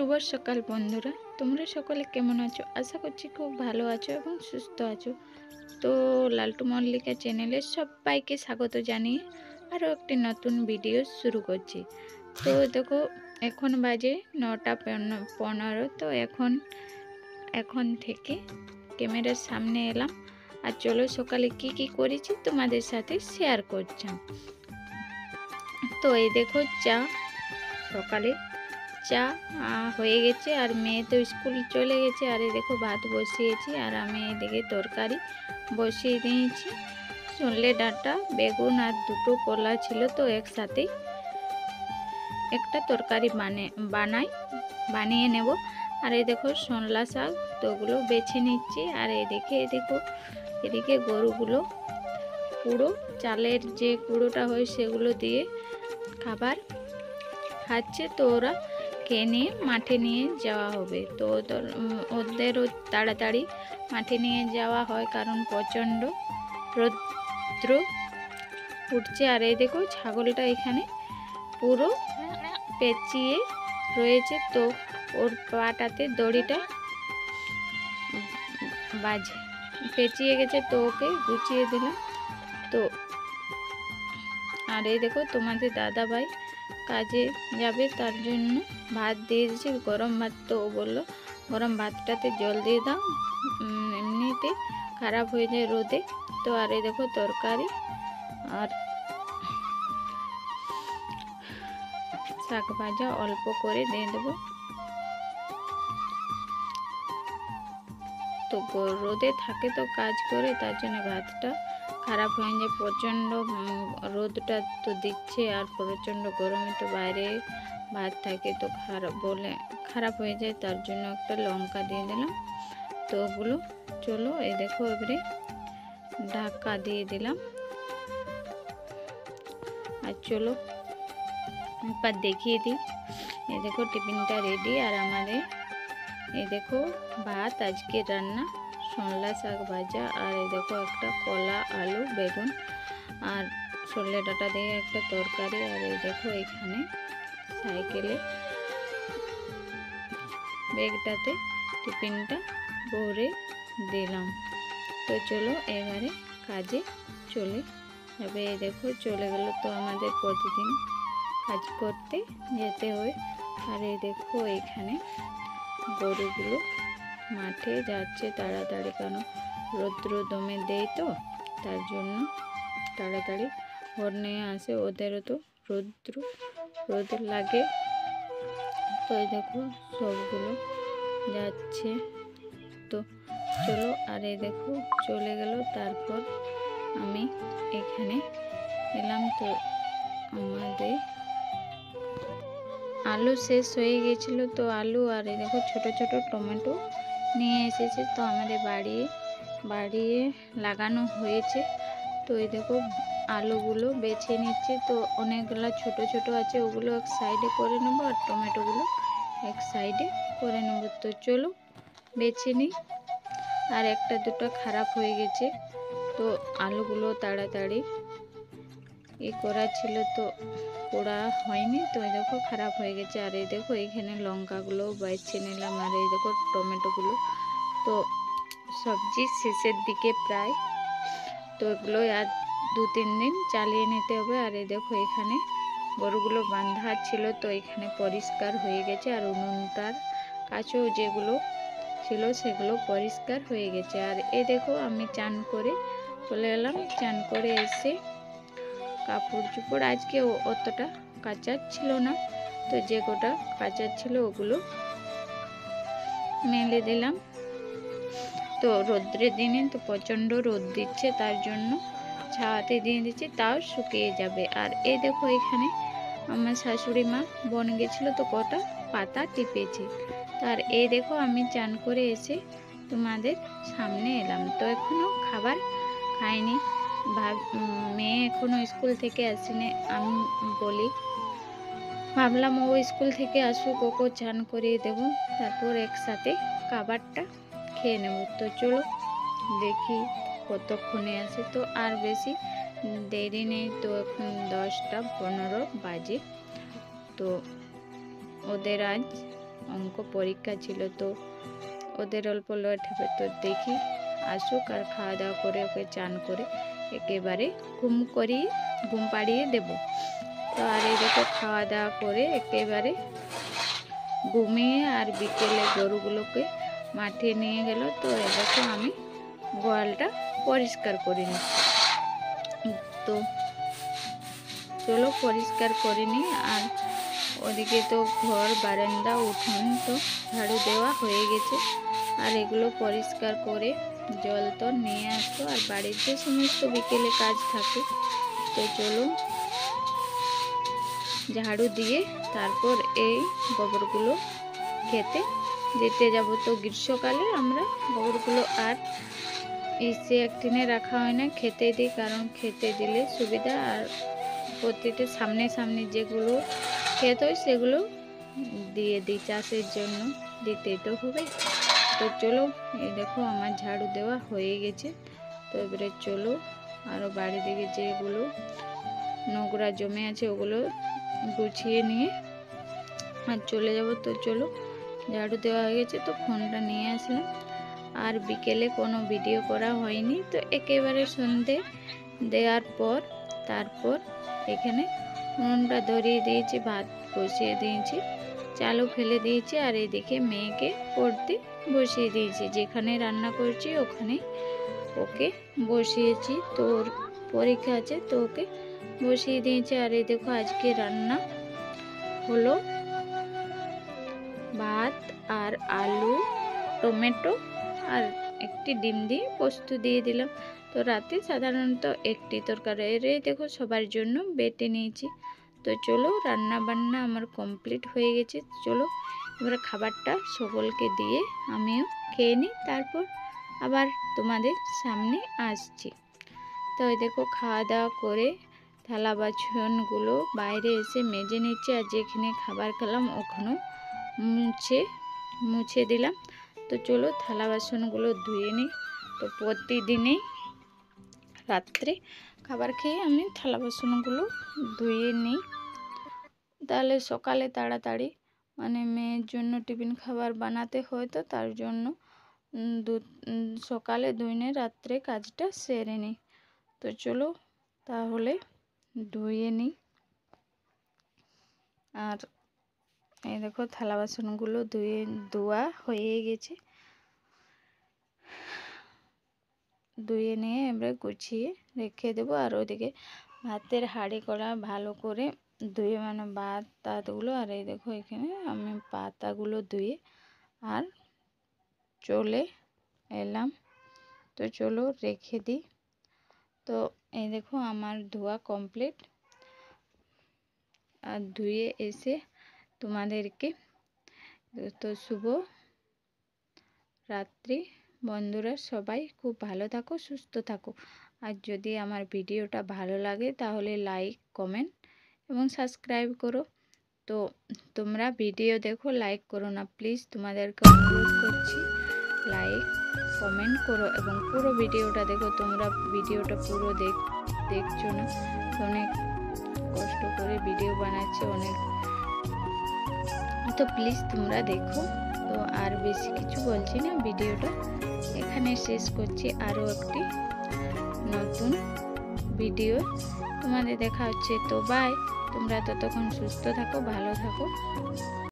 শুভ সকাল বন্ধুরা, তোমরা সকলে কেমন আছো? আশা করছি খুব ভালো আছো এবং সুস্থ আছো। তো লালটু মল্লিকা চ্যানেলে সবাইকে স্বাগত জানিয়ে আরও একটি নতুন ভিডিও শুরু করছি। তো দেখো, এখন বাজে 9:15। তো এখন থেকে ক্যামেরার সামনে এলাম, আর চলো সকালে কি কি করেছি তোমাদের সাথে শেয়ার করছি। তো এই দেখো, সকালে চা হয়ে গেছে, আর মেয়ে তো স্কুল চলে গেছে। আর এই দেখো ভাত বসিয়েছি, আর আমি এদিকে তরকারি বসিয়ে দিয়েছি। সরষে ডাঁটা, বেগুন আর দুটো কলা ছিল, তো একসাথে একটা তরকারি বানিয়ে নেব। আর এই দেখো সরলা শাক, তো ওগুলো বেছে নিচ্ছি। আর এদিকে গরুগুলো পুরো চালের যে কুড়োটা হয় সেগুলো দিয়ে খাবার খাচ্ছে, তো ওরা খেয়ে নিয়ে মাঠে নিয়ে যাওয়া হবে। তো ওদেরও তাড়াতাড়ি মাঠে নিয়ে যাওয়া হয়, কারণ প্রচণ্ড রৌদ্র উঠছে। আর এই দেখো ছাগলটা এখানে পুরো পেঁচিয়ে রয়েছে, তো ওর পাটাতে দড়িটা পেঁচিয়ে গেছে, তো ওকে গুছিয়ে দিলাম। তো আর এই দেখো তোমাদের দাদা ভাই কাজে যাবে, তার জন্য ভাত দিয়ে দিয়েছি, গরম ভাত। তো ও বললো গরম ভাতটাতে জল দিয়ে দাও, এমনিতে খারাপ হয়ে যায় রোদে। তো আর এই দেখো তরকারি আর শাক ভাজা অল্প করে দিয়ে দেবো। তো রোদে থাকে তো কাজ করে, তার জন্য ভাতটা খারাপ হয়ে যায়। প্রচণ্ড রোদটা তো দিচ্ছে, আর প্রচণ্ড গরমে তো বাইরে ভাত থাকে, তো খারাপ হয়ে যায়। তার জন্য একটা লঙ্কা দিয়ে দিলাম। তো ওগুলো চলো, এই দেখো এবারে ঢাকা দিয়ে দিলাম। আর চলো একবার দেখিয়ে দিই। এই দেখো টিফিনটা রেডি, আর আমাদের এই দেখো ভাত, আজকে রান্না সরলা শাক ভাজা, আর এই দেখো একটা কলা, আলু, বেগুন আর সরষে ডাঁটা দিয়ে একটা তরকারি। আর এই দেখো এখানে সাইকেলে ব্যাগটাতে টিফিনটা ভরে দিলাম। তো চলো এবারে কাজে চলে যাবে। এই দেখো চলে গেল, তো আমাদের প্রতিদিন কাজ করতে যেতে হয়। আর এই দেখো এখানে গরুগুলো মাঠে যাচ্ছে তাড়াতাড়ি, কারণ রৌদ্র দমে দেয়, তো তার জন্য তাড়াতাড়ি ঘর নিয়ে আসে। ওদেরও তো রোদ লাগে। তো এই দেখো সবগুলো যাচ্ছে। তো চলো, আর এই দেখো চলে গেল। তারপর আমি এখানে এলাম, তো আমাদের আলু শেষ হয়ে গেছিলো, তো আলু আর এই দেখো ছোট ছোট টমেটো নিয়ে এসেছে, তো আমাদের বাড়িয়ে লাগানো হয়েছে। তো এই দেখো আলুগুলো বেছে নিচ্ছে, তো অনেকগুলো ছোট ছোট আছে, ওগুলো এক সাইডে করে নেবো, আর টমেটোগুলো এক সাইডে করে নেব। তো চলো বেছে নিই। আর একটা দুটো খারাপ হয়ে গেছে, তো আলুগুলো তাড়াতাড়ি করা ছিল, তো পোড়া হয়নি, তো এই দেখো খারাপ হয়ে গেছে। আর এই দেখো এখানে লঙ্কাগুলো বেছে নিলাম, আর এই দেখো টমেটোগুলো। তো সবজি শেষের দিকে প্রায়, তো এগুলো আর 2-3 দিন চালিয়ে নিতে হবে। আর এই দেখো এখানে গরুগুলো বাঁধা ছিল, তো এখানে পরিষ্কার হয়ে গেছে। আর উনুনটার কাছেও যেগুলো ছিল সেগুলো পরিষ্কার হয়ে গেছে। আর এই দেখো আমি চান করে চলে এলাম। চান করে এসে কাপড় চোপড় আজকে অতটা কাচার ছিল না, তো যে কটা কাচার ছিল ওগুলো মেলে দিলাম। তো রোদ্রের দিনে তো প্রচণ্ড রোদ দিচ্ছে, তার জন্য ছাওয়াতে দিয়ে দিচ্ছি, তাও শুকিয়ে যাবে। আর এই দেখো এখানে আমার শাশুড়ি মা বন গেছিলো, তো কটা পাতা টিপেছে। আর এই দেখো আমি চান করে এসে তোমাদের সামনে এলাম। তো এখনও খাবার খাইনি, মেয়ে এখনও স্কুল থেকে আসেনি। আমি ভাবলাম ও স্কুল থেকে আসুক, ওকে চান করিয়ে দেবো, তারপর একসাথে খাবারটা খেয়ে নেব। তো চলো দেখি কতক্ষণে আসে। তো আর বেশি দেরি নেই, তো এখন 10টা 15 বাজে। তো ওদের আজ অঙ্ক পরীক্ষা ছিল, তো ওদের অল্প লেট হবে। তো দেখি আসুক আর খাওয়া দাওয়া করে ওকে চান করে একেবারে ঘুম পাড়িয়ে দেব। তো আর এই দেখো খাওয়া দাওয়া করে একেবারে ঘুমিয়ে আর বিকেলে গরুগুলোকে মাঠে নিয়ে গেল। তো এই দেখো আমি গোয়ালটা পরিষ্কার করে নিচ্ছি। তো চলো পরিষ্কার করে নিই। আর ওদিকে তো ঘর বারান্দা উঠোন তো ঝাড়ু দেওয়া হয়ে গেছে, আর এগুলো পরিষ্কার করে জল তো নিয়ে আসবো। আর বাড়ির যে সমস্ত বিকেলে কাজ থাকে, তো চলো ঝাড়ু দিয়ে তারপর এই গোবরগুলো খেতে দিতে যাব। তো গ্রীষ্মকালে আমরা গোবরগুলো আর এসে একদিনে রাখা হয় না, খেতে দিই, কারণ খেতে দিলে সুবিধা। আর প্রতিটা সামনে সামনে যেগুলো ক্ষেত হয় সেগুলো দিয়ে দিই, চাষের জন্য দিতেই তো হবে। তো চলো এই দেখো আমার ঝাড়ু দেওয়া হয়ে গেছে। তো এবারে চলো আরও বাড়ি দিকে যেগুলো নোংরা জমে আছে ওগুলো গুছিয়ে নিয়ে আর চলে যাব। তো চলো ঝাড়ু দেওয়া হয়ে গেছে, তো ফোনটা নিয়ে আসলাম। আর বিকেলে কোনো ভিডিও করা হয়নি, তো একেবারে সন্ধে দেওয়ার পর তারপর এখানে উনুনটা ধরিয়ে দিয়েছি, ভাত বসিয়ে দিয়েছি, চালও ফেলে দিয়েছি। আর এদিকে মেয়েকে পড়তে বসিয়ে দিয়েছি, যেখানে রান্না করছি ওখানে ওকে বসিয়েছি। তো ওর পরীক্ষা আছে, তো ওকে বসিয়ে দিয়েছি। আর এই দেখো আজকে রান্না হলো ভাত আর আলু, টমেটো আর একটি ডিম দিয়ে পোস্ত দিয়ে দিলাম। তো রাতে সাধারণত একটি তরকারি, এই দেখো সবার জন্য বেটে নিয়েছি। তো চলো রান্না বান্না আমার কমপ্লিট হয়ে গেছে। চলো এবার খাবারটা সকলকে দিয়ে আমিও খেয়ে নিই, তারপর আবার তোমাদের সামনে আসছি। তো এই দেখো খাওয়া দাওয়া করে থালা বাসনগুলো বাইরে এসে মেজে নিচ্ছে, আর যেখানে খাবার খেলাম ওখানেও মুছে দিলাম। তো চলো থালা বাসনগুলো ধুয়ে নিই। তো প্রতিদিনই রাত্রে খাবার খেয়ে আমি থালা বাসনগুলো ধুয়ে নিই, তাহলে সকালে তাড়াতাড়ি মানে মেয়ের জন্য টিফিন খাবার বানাতে হয়, তো তার জন্য সকালে ধুয়ে রাত্রে কাজটা সেরে নিই। তো চলো তাহলে ধুয়ে নিই। আর এই দেখো থালা বাসনগুলো ধোয়া হয়ে গেছে, ধুয়ে নিয়ে এবারে গুছিয়ে রেখে দেবো। আর ওদিকে ভাতের হাঁড়ি করা ভালো করে ধুয়ে মানে ভাত টাতগুলো, আর এই দেখো এখানে আমি পাতাগুলো ধুয়ে আর চলে এলাম। তো চলো রেখে দিই। তো এই দেখো আমার ধোয়া কমপ্লিট। আর ধুয়ে এসে তোমাদেরকে তো শুভ রাত্রি বন্ধুরা, সবাই খুব ভালো থাকো, সুস্থ থাকো। আর যদি আমার ভিডিওটা ভালো লাগে তাহলে লাইক, কমেন্ট এবং সাবস্ক্রাইব করো। তো তোমরা ভিডিও দেখো, লাইক করো না প্লিজ, তোমাদেরকে অনুরোধ করছি লাইক কমেন্ট করো এবং পুরো ভিডিওটা দেখো। তোমরা ভিডিওটা পুরো দেখছো না, অনেক কষ্ট করে ভিডিও বানাচ্ছে অনেক, তো প্লিজ তোমরা দেখো। তো আর বেশি কিছু বলছি না, ভিডিওটা এখানে শেষ করছি। আরও একটি নতুন ভিডিও তোমাদের দেখা হচ্ছে। তো বাই, তোমরা ততক্ষণ সুস্থ থাকো, ভালো থাকো।